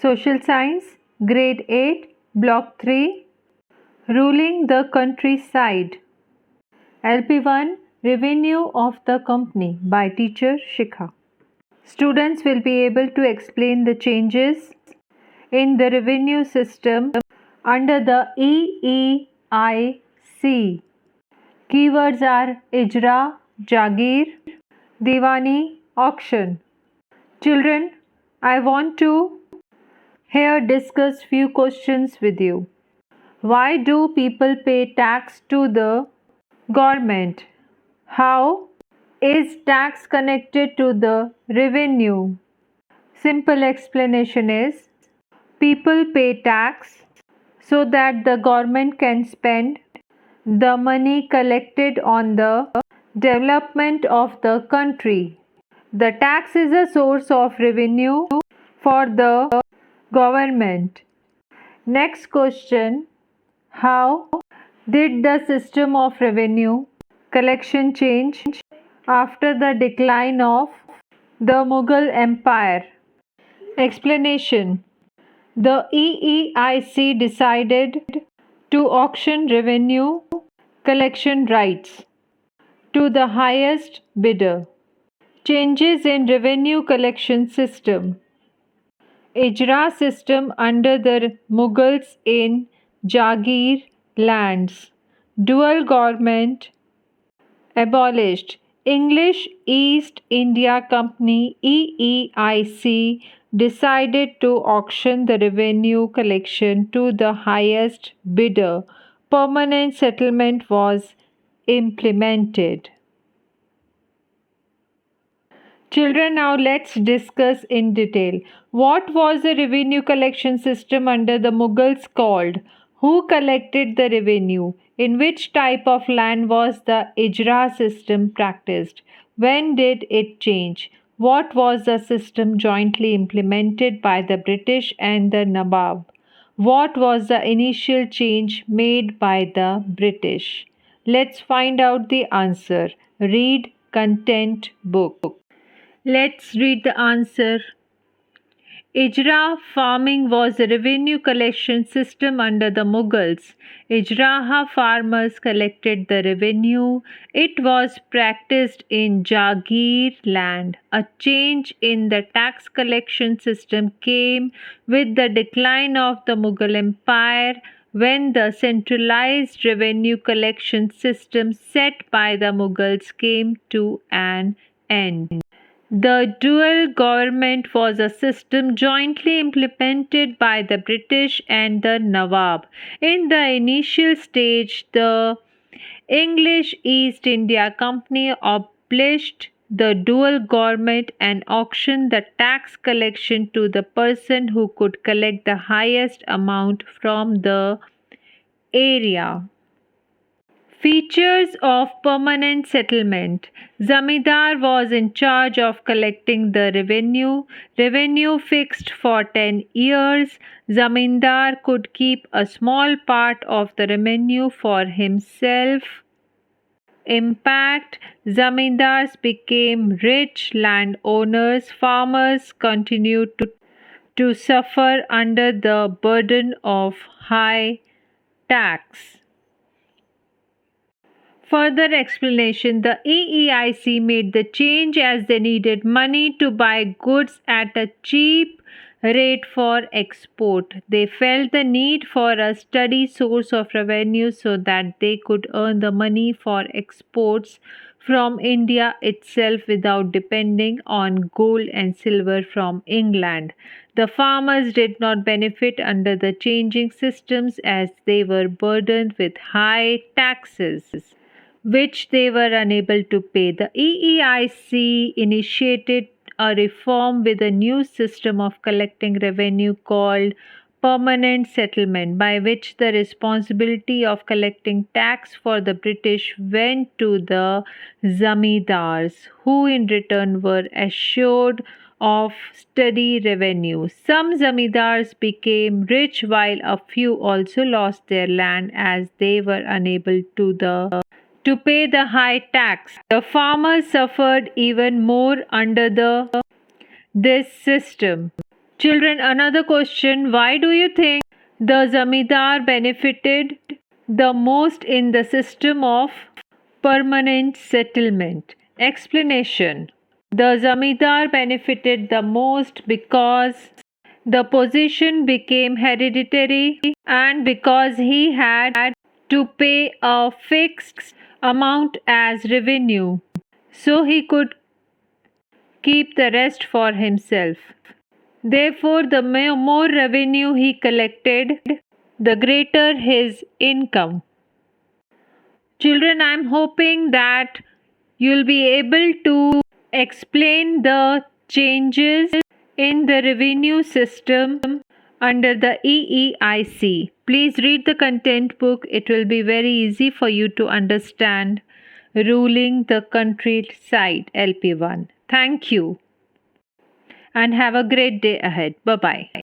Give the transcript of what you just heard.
Social Science, Grade 8, Block 3, Ruling the Countryside. LP1, Revenue of the Company by Teacher Shikha. Students will be able to explain the changes in the revenue system under the EEIC. Keywords are Ijra, Jagir, Diwani, auction. Children, I want to here discuss few questions with you. Why do people pay tax to the government? How is tax connected to the revenue? Simple explanation is people pay tax so that the government can spend the money collected on the development of the country. The tax is a source of revenue for the government. Next question. How did the system of revenue collection change after the decline of the Mughal Empire? Explanation. The EEIC decided to auction revenue collection rights to the highest bidder. Changes in revenue collection system. Ijra system under the Mughals in Jagir lands. Dual government abolished. English East India Company EEIC decided to auction the revenue collection to the highest bidder. Permanent settlement was implemented. Children, now let's discuss in detail. What was the revenue collection system under the Mughals called? Who collected the revenue? In which type of land was the Ijra system practiced? When did it change? What was the system jointly implemented by the British and the Nawab? What was the initial change made by the British? Let's find out the answer. Read content book. Let's read the answer. Ijra farming was a revenue collection system under the Mughals. Ijraha farmers collected the revenue. It was practiced in Jagir land. A change in the tax collection system came with the decline of the Mughal Empire when the centralized revenue collection system set by the Mughals came to an end. The dual government was a system jointly implemented by the British and the Nawab. In the initial stage, the English East India Company abolished the dual government and auctioned the tax collection to the person who could collect the highest amount from the area. Features of permanent settlement. Zamindar was in charge of collecting the revenue. Revenue fixed for 10 years. Zamindar could keep a small part of the revenue for himself. Impact. Zamindars became rich landowners. Farmers continued to suffer under the burden of high tax. Further explanation. The EEIC made the change as they needed money to buy goods at a cheap rate for export. They felt the need for a steady source of revenue so that they could earn the money for exports from India itself without depending on gold and silver from England. The farmers did not benefit under the changing systems as they were burdened with high taxes, which they were unable to pay. The EEIC initiated a reform with a new system of collecting revenue called permanent settlement, by which the responsibility of collecting tax for the British went to the zamindars, who in return were assured of steady revenue. Some zamindars became rich while a few also lost their land as they were unable to pay the high tax. The farmers suffered even more under this system. Children, another question. Why do you think the Zamindar benefited the most in the system of permanent settlement? Explanation. The Zamindar benefited the most because the position became hereditary and because he had to pay a fixed amount as revenue, so he could keep the rest for himself. Therefore, the more revenue he collected, the greater his income. Children, I'm hoping that you'll be able to explain the changes in the revenue system under the EEIC. Please read the content book. It will be very easy for you to understand ruling the countryside LP1. Thank you and have a great day ahead. Bye bye.